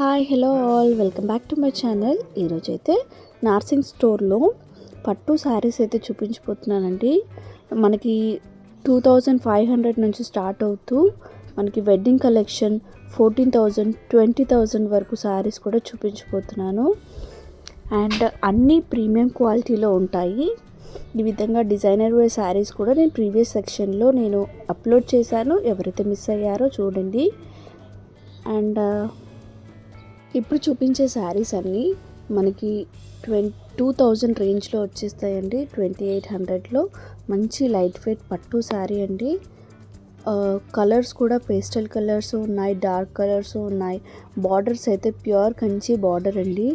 Hi hello all welcome back to my channel. ఈరోజైతే నార్సింగ్ స్టోర్లో పట్టు శారీస్ అయితే చూపించిపోతున్నానండి. మనకి 2500 నుంచి స్టార్ట్ అవుతూ మనకి వెడ్డింగ్ కలెక్షన్ 14,000 20,000 వరకు శారీస్ కూడా చూపించిపోతున్నాను. అండ్ అన్నీ ప్రీమియం క్వాలిటీలో ఉంటాయి. ఈ విధంగా డిజైనర్ వేర్ శారీస్ కూడా నేను ప్రీవియస్ సెక్షన్లో నేను అప్లోడ్ చేశాను. ఎవరైతే మిస్ అయ్యారో చూడండి. అండ్ ఇప్పుడు చూపించే శారీస్ అన్నీ మనకి 2000 రేంజ్లో వచ్చేస్తాయండి. 2800లో మంచి లైట్ వెయిట్ పట్టు శారీ అండి. కలర్స్ కూడా పేస్టల్ కలర్స్ ఉన్నాయి, డార్క్ కలర్స్ ఉన్నాయి. బార్డర్స్ అయితే ప్యూర్ కంచి బార్డర్ అండి.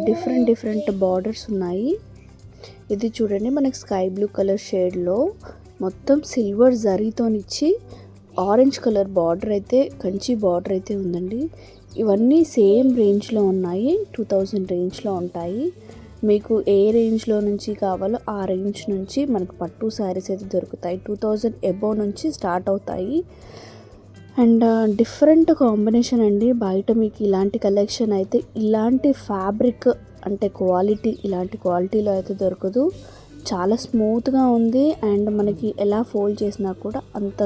డిఫరెంట్ బార్డర్స్ ఉన్నాయి. ఇది చూడండి, మనకి స్కై బ్లూ కలర్ షేడ్లో మొత్తం సిల్వర్ జరీతోనిచ్చి ఆరెంజ్ కలర్ బార్డర్ అయితే కంచి బార్డర్ అయితే ఉందండి. ఇవన్నీ సేమ్ రేంజ్లో ఉన్నాయి, 2000 రేంజ్లో ఉంటాయి. మీకు ఏ రేంజ్లో నుంచి కావాలో ఆ రేంజ్ నుంచి మనకు పట్టు శారీస్ అయితే దొరుకుతాయి. 2000 అబోవ్ నుంచి స్టార్ట్ అవుతాయి. అండ్ డిఫరెంట్ కాంబినేషన్ అండి. బయట మీకు ఇలాంటి కలెక్షన్ అయితే ఇలాంటి ఫ్యాబ్రిక్ అంటే క్వాలిటీ ఇలాంటి క్వాలిటీలో అయితే దొరకదు. చాలా స్మూత్గా ఉంది. అండ్ మనకి ఎలా ఫోల్డ్ చేసినా కూడా అంత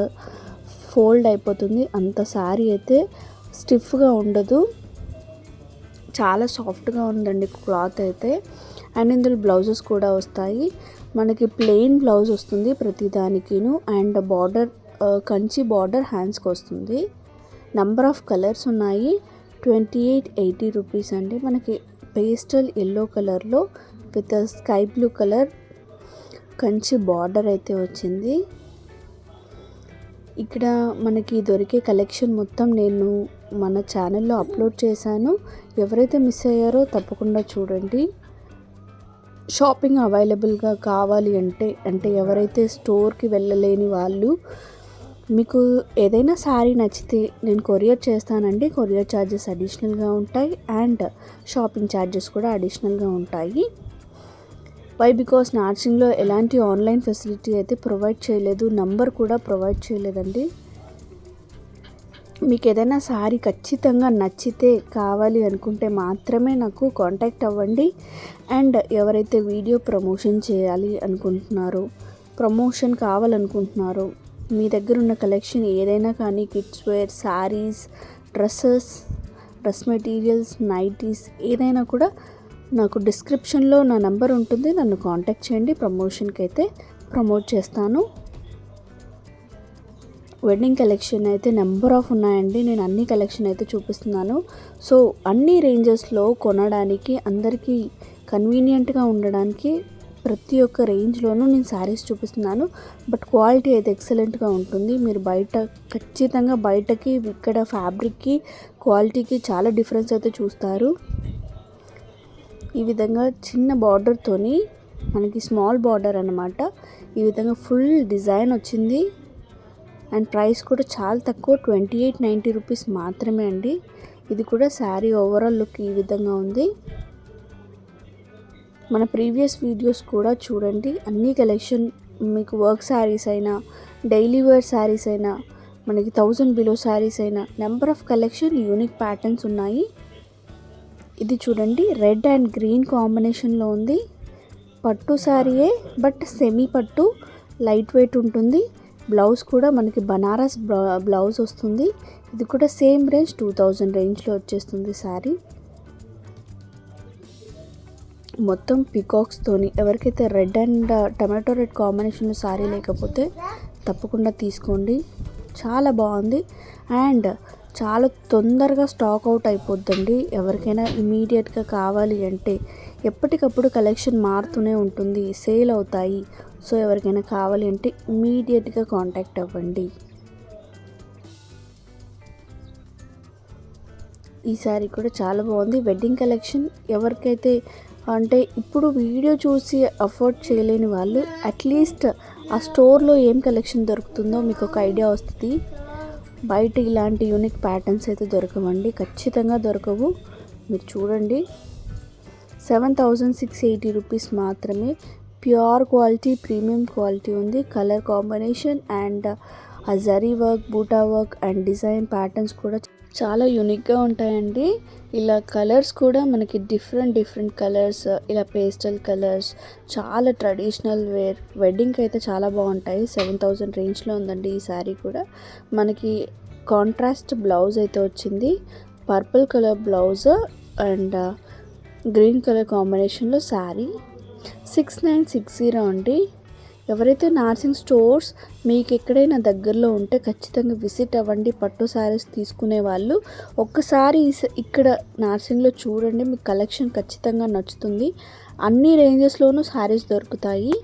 ఫోల్డ్ అయిపోతుంది. అంత శారీ అయితే స్టిఫ్గా ఉండదు, చాలా సాఫ్ట్గా ఉందండి క్లాత్ అయితే. అండ్ ఇందులో బ్లౌజెస్ కూడా వస్తాయి. మనకి ప్లెయిన్ బ్లౌజ్ వస్తుంది ప్రతిదానికిను. అండ్ బార్డర్ కంచి బార్డర్ హ్యాండ్స్కి వస్తుంది. నెంబర్ ఆఫ్ కలర్స్ ఉన్నాయి. 2880 రూపీస్ అండి. మనకి పేస్టల్ ఎల్లో కలర్లో with sky blue colour Kanchi border అయితే వచ్చింది. ఇక్కడ మనకి దొరికే కలెక్షన్ మొత్తం నేను మన ఛానల్లో అప్లోడ్ చేశాను. ఎవరైతే మిస్ అయ్యారో తప్పకుండా చూడండి. షాపింగ్ అవైలబుల్గా కావాలి అంటే ఎవరైతే స్టోర్కి వెళ్ళలేని వాళ్ళు, మీకు ఏదైనా శారీ నచ్చితే నేను కొరియర్ చేస్తానండి. కొరియర్ ఛార్జెస్ అడిషనల్గా ఉంటాయి. అండ్ షాపింగ్ ఛార్జెస్ కూడా అడిషనల్గా ఉంటాయి. బికాస్ నార్సింగ్లో ఎలాంటి ఆన్లైన్ ఫెసిలిటీ అయితే ప్రొవైడ్ చేయలేదు, నంబర్ కూడా ప్రొవైడ్ చేయలేదండి. మీకు ఏదైనా శారీ ఖచ్చితంగా నచ్చితే కావాలి అనుకుంటే మాత్రమే నాకు కాంటాక్ట్ అవ్వండి. అండ్ ఎవరైతే వీడియో ప్రమోషన్ చేయాలి అనుకుంటున్నారో, ప్రమోషన్ కావాలనుకుంటున్నారో, మీ దగ్గర ఉన్న కలెక్షన్ ఏదైనా కానీ kids wear, saris, dress materials, nighties ఏదైనా కూడా నాకు డిస్క్రిప్షన్లో నా నెంబర్ ఉంటుంది, నన్ను కాంటాక్ట్ చేయండి. ప్రమోషన్కి అయితే ప్రమోట్ చేస్తాను. వెడ్డింగ్ కలెక్షన్ అయితే నెంబర్ ఆఫ్ ఉన్నాయండి. నేను అన్ని కలెక్షన్ అయితే చూపిస్తున్నాను. సో అన్ని రేంజెస్లో కొనడానికి అందరికీ కన్వీనియంట్గా ఉండడానికి ప్రతి ఒక్క రేంజ్లోనూ నేను శారీస్ చూపిస్తున్నాను. బట్ క్వాలిటీ అయితే ఎక్సలెంట్గా ఉంటుంది. మీరు ఖచ్చితంగా బయటకి ఇక్కడ ఫ్యాబ్రిక్కి క్వాలిటీకి చాలా డిఫరెన్స్ అయితే చూస్తారు. ఈ విధంగా చిన్న బార్డర్తోని మనకి స్మాల్ బార్డర్ అన్నమాట. ఈ విధంగా ఫుల్ డిజైన్ వచ్చింది. అండ్ ప్రైస్ కూడా చాలా తక్కువ, 2890 రూపీస్ మాత్రమే అండి. ఇది కూడా శారీ ఓవరాల్ లుక్ ఈ విధంగా ఉంది. మన ప్రీవియస్ వీడియోస్ కూడా చూడండి. అన్ని కలెక్షన్ మీకు వర్క్ శారీస్ అయినా, డైలీ వేర్ శారీస్ అయినా, మనకి 1000 బిలో శారీస్ అయినా number of collection, unique patterns ఉన్నాయి. ఇది చూడండి, రెడ్ అండ్ గ్రీన్ కాంబినేషన్లో ఉంది. పట్టు శారీయే బట్ సెమీ పట్టు, లైట్ వెయిట్ ఉంటుంది. బ్లౌజ్ కూడా మనకి బనారస్ బ్లౌజ్ వస్తుంది. ఇది కూడా సేమ్ రేంజ్ 2000 రేంజ్లో వచ్చేస్తుంది శారీ. మొత్తం పికాక్స్తోని. ఎవరికైతే రెడ్ అండ్ టమాటో రెడ్ కాంబినేషన్లో శారీ లేకపోతే తప్పకుండా తీసుకోండి, చాలా బాగుంది. అండ్ చాలా తొందరగా స్టాక్ అవుట్ అయిపోద్దండి. ఎవరికైనా ఇమీడియట్గా కావాలి అంటే ఎప్పటికప్పుడు కలెక్షన్ మారుతూనే ఉంటుంది, సేల్ అవుతాయి. సో ఎవరికైనా కావాలి అంటే ఇమీడియట్గా కాంటాక్ట్ అవ్వండి. ఈ శారీ కూడా చాలా బాగుంది. వెడ్డింగ్ కలెక్షన్ ఎవరికైతే అంటే ఇప్పుడు వీడియో చూసి అఫోర్డ్ చేయలేని వాళ్ళు అట్లీస్ట్ ఆ స్టోర్లో ఏం కలెక్షన్ దొరుకుతుందో మీకు ఒక ఐడియా వస్తుంది. బయట ఇలాంటి యూనిక్ ప్యాటర్న్స్ అయితే దొరకవండి, ఖచ్చితంగా దొరకవు. మీరు చూడండి, 7680 రూపీస్ మాత్రమే. ప్యూర్ క్వాలిటీ, ప్రీమియం క్వాలిటీ ఉంది. కలర్ కాంబినేషన్ అండ్ ఆ జరీ వర్క్, బూటా వర్క్ అండ్ డిజైన్ ప్యాటర్న్స్ కూడా చాలా యూనిక్గా ఉంటాయండి. ఇలా కలర్స్ కూడా మనకి డిఫరెంట్ కలర్స్, ఇలా పేస్టల్ కలర్స్, చాలా ట్రెడిషనల్ వేర్, వెడ్డింగ్కి అయితే చాలా బాగుంటాయి. 7000 రేంజ్లో ఉందండి ఈ శారీ కూడా. మనకి కాంట్రాస్ట్ బ్లౌజ్ అయితే వచ్చింది, purple colour blouse and green colour కాంబినేషన్లో శారీ. 6960 అండి. ఎవరైతే నార్సింగ్ స్టోర్స్ మీకు ఎక్కడైనా దగ్గరలో ఉంటే ఖచ్చితంగా విజిట్ అవ్వండి. పట్టు శారీస్ తీసుకునే వాళ్ళు ఒక్కసారి ఇక్కడ నార్సింగ్లో చూడండి, మీకు కలెక్షన్ ఖచ్చితంగా నచ్చుతుంది. అన్ని రేంజెస్లోనూ శారీస్ దొరుకుతాయి.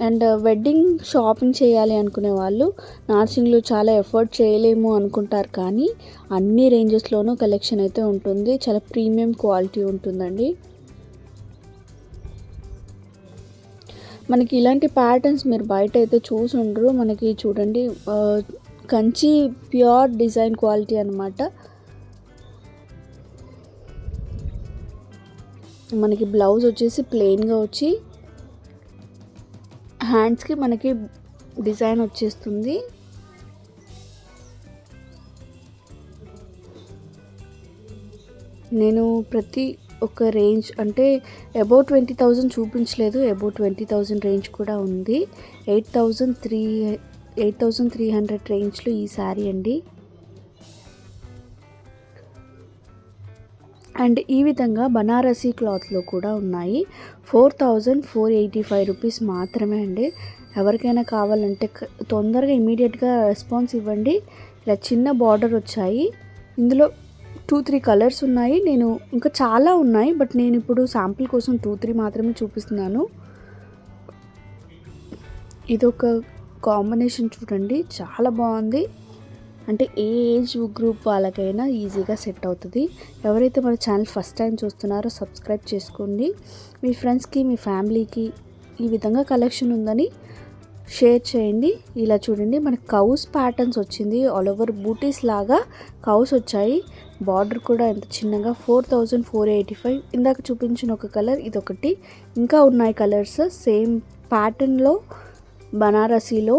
అండ్ వెడ్డింగ్ షాపింగ్ చేయాలి అనుకునే వాళ్ళు నార్సింగ్లో చాలా ఎఫర్ట్ చేయలేము అనుకుంటారు, కానీ అన్ని రేంజెస్లోనూ కలెక్షన్ అయితే ఉంటుంది. చాలా ప్రీమియం క్వాలిటీ ఉంటుందండి. మనకి ఇలాంటి ప్యాటర్న్స్ మీరు బయట అయితే చూసి ఉండరు. మనకి చూడండి కంచి ప్యూర్ డిజైన్ క్వాలిటీ అనమాట. మనకి బ్లౌజ్ వచ్చేసి ప్లెయిన్గా వచ్చి హ్యాండ్స్కి మనకి డిజైన్ వచ్చేస్తుంది. నేను ప్రతి ఒక రేంజ్ అంటే అబౌట్ 20,000 చూపించలేదు, అబౌట్ 20,000 రేంజ్ కూడా ఉంది. 8,300 రేంజ్లో ఈ శారీ అండి. అండ్ ఈ విధంగా బనారసీ క్లాత్లో కూడా ఉన్నాయి. 4,485 రూపీస్ మాత్రమే అండి. ఎవరికైనా కావాలంటే తొందరగా ఇమీడియట్గా రెస్పాన్స్ ఇవ్వండి. ఇలా చిన్న బార్డర్ వచ్చాయి, ఇందులో 2-3 కలర్స్ ఉన్నాయి. నేను ఇంకా చాలా ఉన్నాయి, బట్ నేను ఇప్పుడు శాంపుల్ కోసం 2-3 మాత్రమే చూపిస్తున్నాను. ఇదొక కాంబినేషన్ చూడండి, చాలా బాగుంది. అంటే ఏ ఏజ్ గ్రూప్ వాళ్ళకైనా ఈజీగా సెట్ అవుతుంది. ఎవరైతే మన ఛానల్ ఫస్ట్ టైం చూస్తున్నారో సబ్స్క్రైబ్ చేసుకోండి. మీ ఫ్రెండ్స్కి, మీ ఫ్యామిలీకి ఈ విధంగా కలెక్షన్ ఉందని షేర్ చేయండి. ఇలా చూడండి, మనకి కౌస్ ప్యాటర్న్స్ వచ్చింది. ఆల్ ఓవర్ బూటీస్ లాగా కౌస్ వచ్చాయి. బార్డర్ కూడా ఎంత చిన్నగా. 4,485. ఇందాక చూపించిన ఒక కలర్, ఇదొకటి. ఇంకా ఉన్నాయి కలర్స్ సేమ్ ప్యాటర్న్లో బనారసీలో.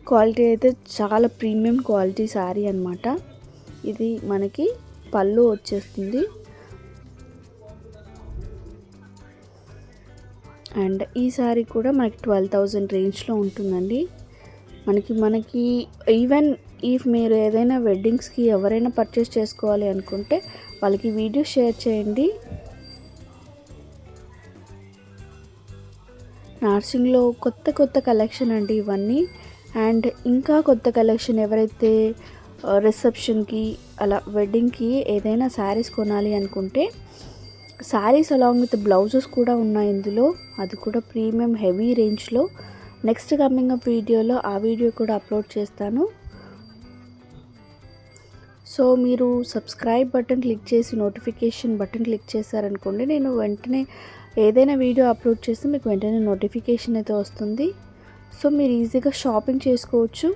క్వాలిటీ అయితే చాలా ప్రీమియం క్వాలిటీ శారీ అనమాట. ఇది మనకి పళ్ళు వచ్చేస్తుంది. అండ్ ఈ శారీ కూడా మనకి 12,000 రేంజ్లో ఉంటుందండి. మనకి ఈవెన్ ఇఫ్ మీరు ఏదైనా వెడ్డింగ్స్కి ఎవరైనా పర్చేస్ చేసుకోవాలి అనుకుంటే వాళ్ళకి వీడియో షేర్ చేయండి. నార్సింగ్లో కొత్త కలెక్షన్ అండి ఇవన్నీ. అండ్ ఇంకా కొత్త కలెక్షన్ ఎవరైతే రిసెప్షన్కి అలా వెడ్డింగ్కి ఏదైనా శారీస్ కొనాలి అనుకుంటే శారీస్ అలాంగ్ విత్ బ్లౌజెస్ కూడా ఉన్నాయి ఇందులో. అది కూడా ప్రీమియం హెవీ రేంజ్లో. నెక్స్ట్ కమింగ్ అప్ వీడియోలో ఆ వీడియో కూడా అప్లోడ్ చేస్తాను. సో మీరు సబ్స్క్రైబ్ బటన్ క్లిక్ చేసి నోటిఫికేషన్ బటన్ క్లిక్ చేశారనుకోండి, నేను వెంటనే ఏదైనా వీడియో అప్లోడ్ చేస్తే మీకు వెంటనే నోటిఫికేషన్ అయితే వస్తుంది. సో మీరు ఈజీగా షాపింగ్ చేసుకోవచ్చు.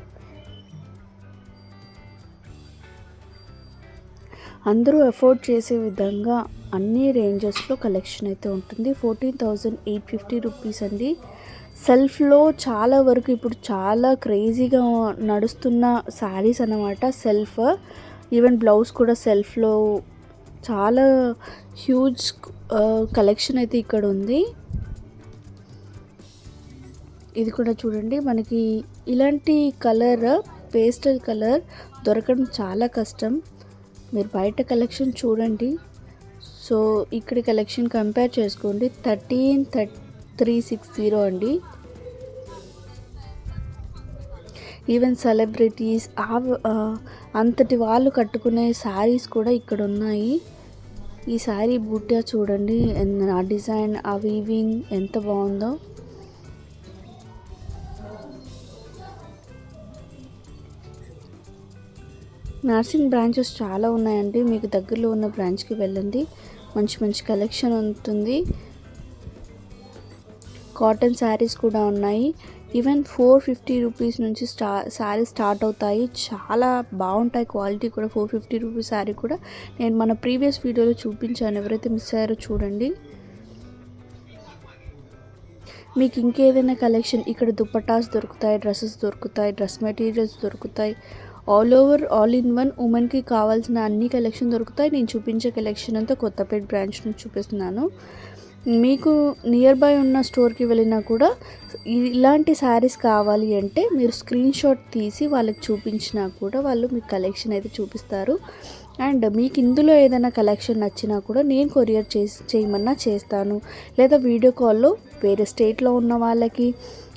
అందరూ అఫోర్డ్ చేసే విధంగా అన్ని రేంజెస్లో కలెక్షన్ అయితే ఉంటుంది. 14,850 రూపీస్ అండి. సెల్ఫ్లో చాలా వరకు ఇప్పుడు చాలా క్రేజీగా నడుస్తున్న శారీస్ అన్నమాట. సెల్ఫ్ ఈవెన్ బ్లౌజ్ కూడా సెల్ఫ్లో చాలా హ్యూజ్ కలెక్షన్ అయితే ఇక్కడ ఉంది. ఇది కూడా చూడండి, మనకి ఇలాంటి కలర్ పేస్టల్ కలర్ దొరకడం చాలా కష్టం. మీరు బయట కలెక్షన్ చూడండి. సో ఇక్కడ కలెక్షన్ కంపేర్ చేసుకోండి. 13,360 అండి. ఈవెన్ సెలబ్రిటీస్ అంతటి వాళ్ళు కట్టుకునే శారీస్ కూడా ఇక్కడ ఉన్నాయి. ఈ శారీ బుట్ట చూడండి, ఆ డిజైన్, ఆ వీవింగ్ ఎంత బాగుందో. నార్సింగ్ బ్రాంచెస్ చాలా ఉన్నాయండి. మీకు దగ్గరలో ఉన్న బ్రాంచ్కి వెళ్ళండి, మంచి కలెక్షన్ ఉంటుంది. కాటన్ శారీస్ కూడా ఉన్నాయి. ఈవెన్ 450 రూపీస్ నుంచి శారీస్ స్టార్ట్ అవుతాయి. చాలా బాగుంటాయి, క్వాలిటీ కూడా. 450 రూపీస్ శారీ కూడా నేను మన ప్రీవియస్ వీడియోలో చూపించాను, ఎవరైతే మిస్ అయ్యారో చూడండి. మీకు ఇంకేదైనా కలెక్షన్ ఇక్కడ దుపట్టాస్ దొరుకుతాయి, డ్రెస్సెస్ దొరుకుతాయి, డ్రెస్ మెటీరియల్స్ దొరుకుతాయి. ఆల్ ఇన్ వన్ ఉమెన్కి కావాల్సిన అన్ని కలెక్షన్ దొరుకుతాయి. నేను చూపించే కలెక్షన్ అంతా కొత్తపేట బ్రాంచ్ నుంచి చూపిస్తున్నాను. మీకు నియర్ బై ఉన్న స్టోర్కి వెళ్ళినా కూడా ఇలాంటి శారీస్ కావాలి అంటే మీరు స్క్రీన్ షాట్ తీసి వాళ్ళకి చూపించినా కూడా వాళ్ళు మీకు కలెక్షన్ అయితే చూపిస్తారు. అండ్ మీకు ఇందులో ఏదైనా కలెక్షన్ నచ్చినా కూడా నేను కొరియర్ చేయమన్నా చేస్తాను. లేదా వీడియో కాల్లో వేరే స్టేట్లో ఉన్న వాళ్ళకి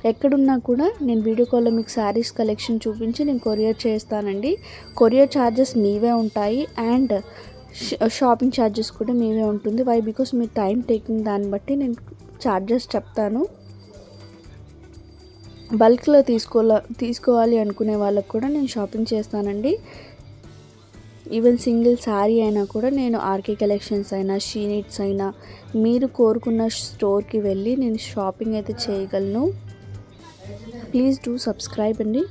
ఎక్కడున్నా కూడా నేను వీడియో కాల్లో మీకు శారీస్ కలెక్షన్ చూపించి నేను కొరియర్ చేస్తానండి. కొరియర్ ఛార్జెస్ మీవే ఉంటాయి అండ్ షాపింగ్ ఛార్జెస్ కూడా మీవే ఉంటుంది. వై బికాస్ మీరు టైం టేకింగ్ దాన్ని బట్టి నేను ఛార్జెస్ చెప్తాను. బల్క్లో తీసుకోవాలి అనుకునే వాళ్ళకు కూడా నేను షాపింగ్ చేస్తానండి. ఈవెన్ సింగిల్ శారీ అయినా కూడా నేను ఆర్కే కలెక్షన్స్ అయినా, షీ నీడ్స్ అయినా మీరు కోరుకున్న స్టోర్కి వెళ్ళి నేను షాపింగ్ అయితే చేయగలను. ప్లీజ్ డూ సబ్స్క్రైబ్ అండి.